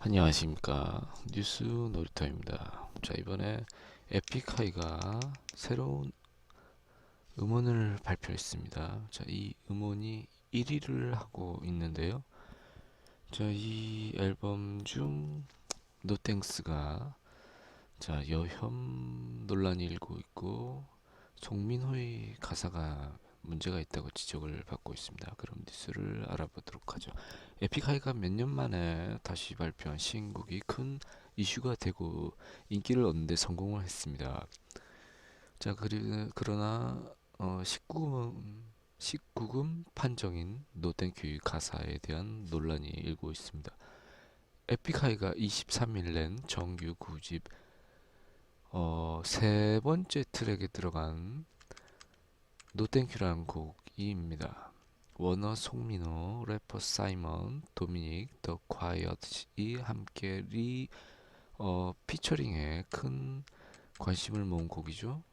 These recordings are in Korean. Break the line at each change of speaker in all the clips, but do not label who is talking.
안녕하십니까. 뉴스 놀이터입니다. 자, 이번에 에픽하이가 새로운 음원을 발표했습니다. 자, 이 음원이 1위를 하고 있는데요. 자, 이 앨범 중 노땡스가 여혐 논란이 일고 있고 송민호의 가사가 문제가 있다고 지적을 받고 있습니다. 그럼 뉴스를 알아보도록 하죠. 에픽하이가 몇 년 만에 다시 발표한 신곡이 큰 이슈가 되고 인기를 얻는 데 성공을 했습니다. 그러나 19금 판정인 노땡큐의 가사에 대한 논란이 일고 있습니다. 에픽하이가 23일 낸 정규 9집 세 번째 트랙에 들어간 노땡큐라는 곡입니다. 워너, 송민호, 래퍼 사이먼, 도미닉, 더 콰이엇이 함께 피처링에 큰 관심을 모은 곡이죠.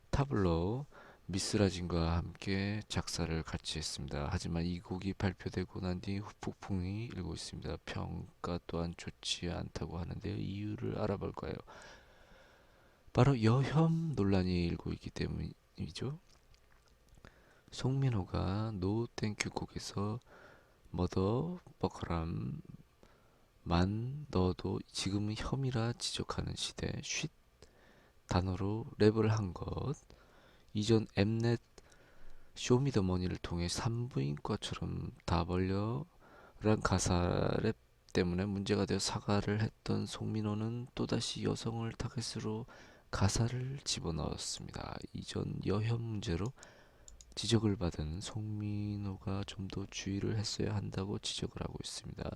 타블로, 미스라진과 함께 작사를 같이 했습니다. 하지만 이 곡이 발표되고 난 뒤 후폭풍이 일고 있습니다. 평가 또한 좋지 않다고 하는데요. 이유를 알아볼까요? 바로 여혐 논란이 일고 있기 때문이죠. 송민호가 노 땡큐 곡에서 머더 버커람 만 너도 지금은 혐이라 지적하는 시대 쉿 단어로 랩을 한 것, 이전 엠넷 쇼미더머니를 통해 산부인과처럼 다 벌려 란 가사 랩 때문에 문제가 되어 사과를 했던 송민호는 또다시 여성을 타겟으로 가사를 집어넣었습니다. 이전 여혐 문제로 지적을 받은 송민호가 좀 더 주의를 했어야 한다고 지적을 하고 있습니다.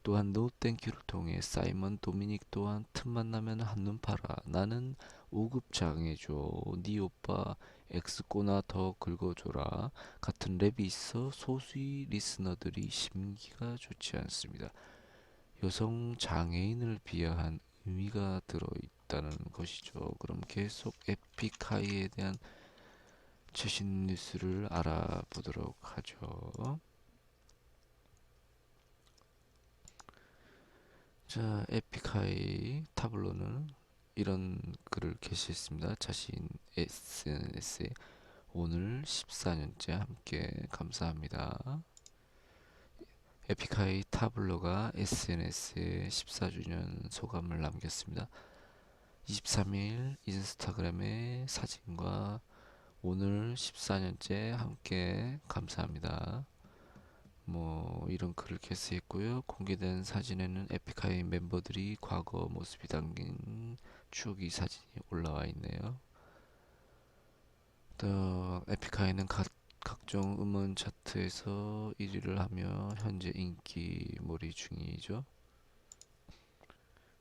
또한 노 땡큐를 통해 사이먼 도미닉 또한 틈만 나면 한눈 팔아 나는 5급 장해줘 네 오빠 엑스꼬나 더 긁어줘라 같은 랩이 있어 소수의 리스너들이 심기가 좋지 않습니다. 여성 장애인을 비하한 의미가 들어있다는 것이죠. 그럼 계속 에픽하이에 대한 최신 뉴스를 알아보도록 하죠. 자, 에픽하이 타블로는 이런 글을 게시했습니다. 자신 SNS에 오늘 14년째 함께 감사합니다. 에픽하이 타블로가 SNS에 14주년 소감을 남겼습니다. 23일 인스타그램에 사진과 오늘 14년째 함께 감사합니다. 이런 글을 게시했고요. 공개된 사진에는 에픽하이 멤버들이 과거 모습이 담긴 추억의 사진이 올라와 있네요. 또 에픽하이는 각종 음원 차트에서 1위를 하며 현재 인기몰이 중이죠.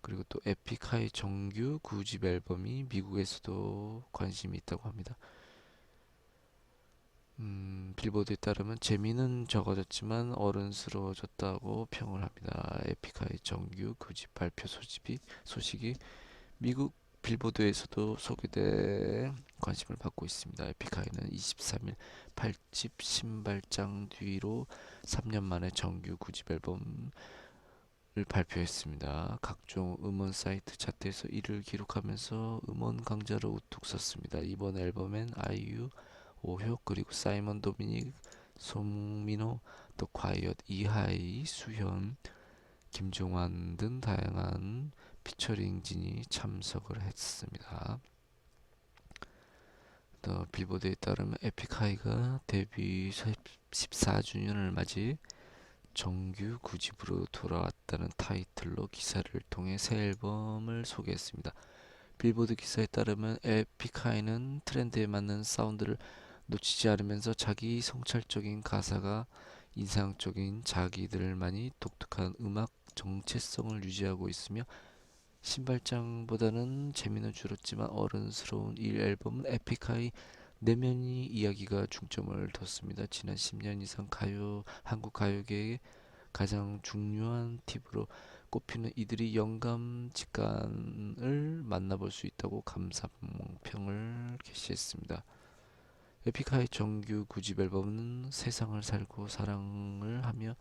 그리고 또 에픽하이 정규 9집 앨범이 미국에서도 관심이 있다고 합니다. 빌보드에 따르면 재미는 적어졌지만 어른스러워졌다고 평을 합니다. 에픽하이 정규 9집 발표 소식이 미국 빌보드에서도 소개돼 관심을 받고 있습니다. 에픽하이는 23일 8집 신발장 뒤로 3년 만에 정규 9집 앨범을 발표했습니다. 각종 음원 사이트 차트에서 1위를 기록하면서 음원 강자로 우뚝 섰습니다. 이번 앨범엔 아이유, 오효 그리고 사이먼 도미닉, 송민호, 더 콰이엇, 이하이, 수현, 김종환 등 다양한 피처링진이 참석을 했습니다. 더 빌보드에 따르면 에픽하이가 데뷔 14주년을 맞이 정규 9집으로 돌아왔다는 타이틀로 기사를 통해 새 앨범을 소개했습니다. 빌보드 기사에 따르면 에픽하이는 트렌드에 맞는 사운드를 놓치지 않으면서 자기 성찰적인 가사가 인상적인 자기들만이 독특한 음악 정체성을 유지하고 있으며 신발장보다는 재미는 줄었지만 어른스러운 이 앨범은 에픽하이 내면이 이야기가 중점을 뒀습니다. 지난 10년 이상 한국 가요계의 가장 중요한 팁으로 꼽히는 이들이 영감 직관을 만나볼 수 있다고 감상평을 게시했습니다. 에픽하이 정규 9집 앨범은 세상을 살고 사랑을 하며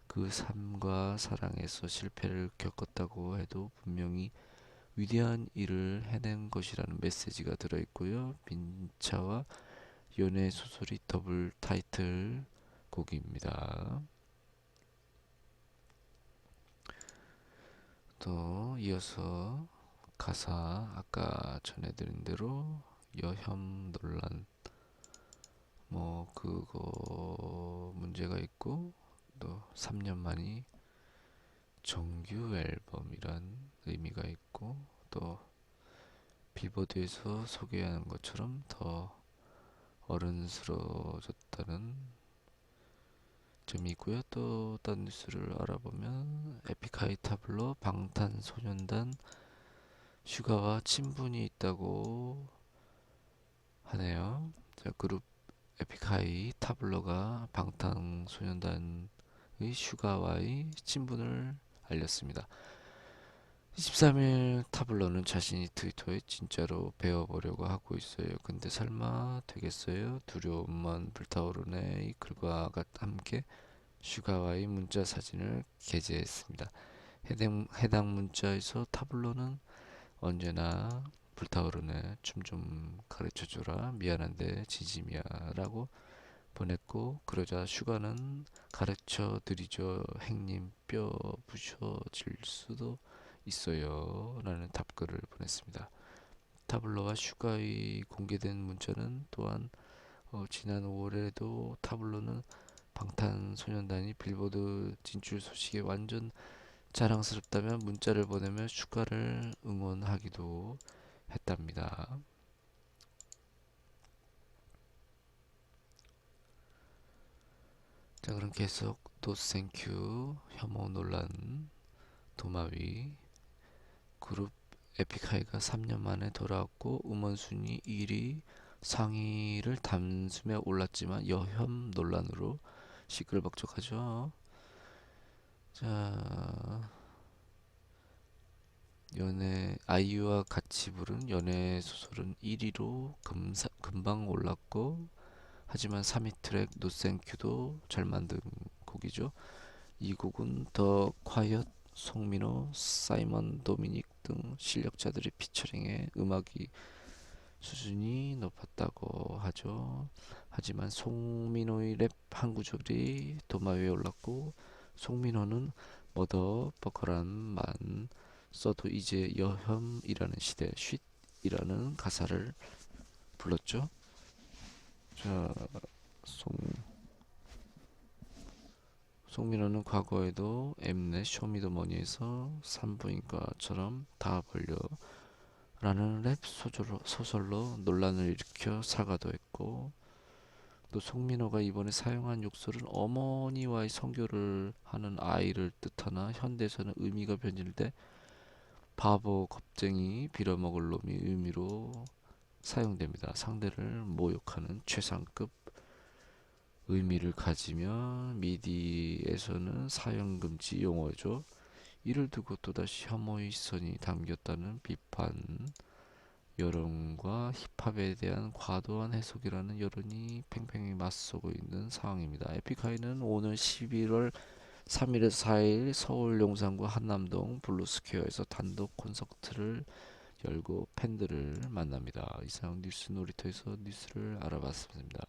그 삶과 사랑에서 실패를 겪었다고 해도 분명히 위대한 일을 해낸 것이라는 메시지가 들어있고요. 민차와 연애 소설이 더블 타이틀 곡입니다. 또 이어서 가사 아까 전해드린 대로 여혐 논란 뭐 그거 문제가 있고 또 3년 만이 정규 앨범이란 의미가 있고 또 빌보드에서 소개하는 것처럼 더 어른스러워졌다는 점이 있고요. 또 다른 뉴스를 알아보면 에픽하이 타블로 방탄소년단 슈가와 친분이 있다고 하네요. 자, 그룹 에픽하이 타블로가 방탄소년단의 슈가와의 친분을 알렸습니다. 23일 타블로는 자신이 트위터에 진짜로 배워보려고 하고 있어요. 근데 설마 되겠어요? 두려움만 불타오르네. 이 글과 함께 슈가와의 문자 사진을 게재했습니다. 해당 문자에서 타블로는 언제나 불타오르네. 춤 좀 가르쳐줘라. 미안한데 진심이야. 라고 보냈고 그러자 슈가는 가르쳐 드리죠. 행님 뼈 부셔질 수도 있어요. 라는 답글을 보냈습니다. 타블로와 슈가의 공개된 문자는 또한 지난 5월에도 타블로는 방탄소년단이 빌보드 진출 소식에 완전 자랑스럽다며 문자를 보내며 슈가를 응원하기도 했답니다. 자, 그럼 계속 노스땡큐 혐오 논란 도마위 그룹 에픽하이가 3년 만에 돌아왔고 음원 순위 1위 상위를 단숨에 올랐지만 여혐 논란으로 시끌벅적하죠. 자, 연애 아이유와 같이 부른 연애 소설은 1위로 금방 올랐고 하지만 3위 트랙 노생큐도 잘 만든 곡이죠. 이 곡은 더 콰이엇, 송민호, 사이먼 도미닉 등 실력자들의 피처링에 음악이 수준이 높았다고 하죠. 하지만 송민호의 랩 한 구절이 도마 위에 올랐고 송민호는 머더버커란만 써도 이제 여혐이라는 시대 쉿이라는 가사를 불렀죠. 자, 송민호는 과거에도 엠넷 쇼미더머니에서 산부인과처럼 다 벌려 라는 랩 소설로 논란을 일으켜 사과도 했고 또 송민호가 이번에 사용한 욕설은 어머니와의 성교를 하는 아이를 뜻하나 현대에서는 의미가 변질돼 바보 겁쟁이 빌어먹을 놈이 의미로 사용됩니다. 상대를 모욕하는 최상급 의미를 가지며 미디에서는 사용금지 용어죠. 이를 두고 또다시 혐오의 선이 담겼다는 비판 여론과 힙합에 대한 과도한 해석이라는 여론이 팽팽히 맞서고 있는 상황입니다. 에픽하이는 오늘 11월 3일에서 4일 서울 용산구 한남동 블루스퀘어에서 단독 콘서트를 열고 팬들을 만납니다. 이상 뉴스 놀이터에서 뉴스를 알아봤습니다.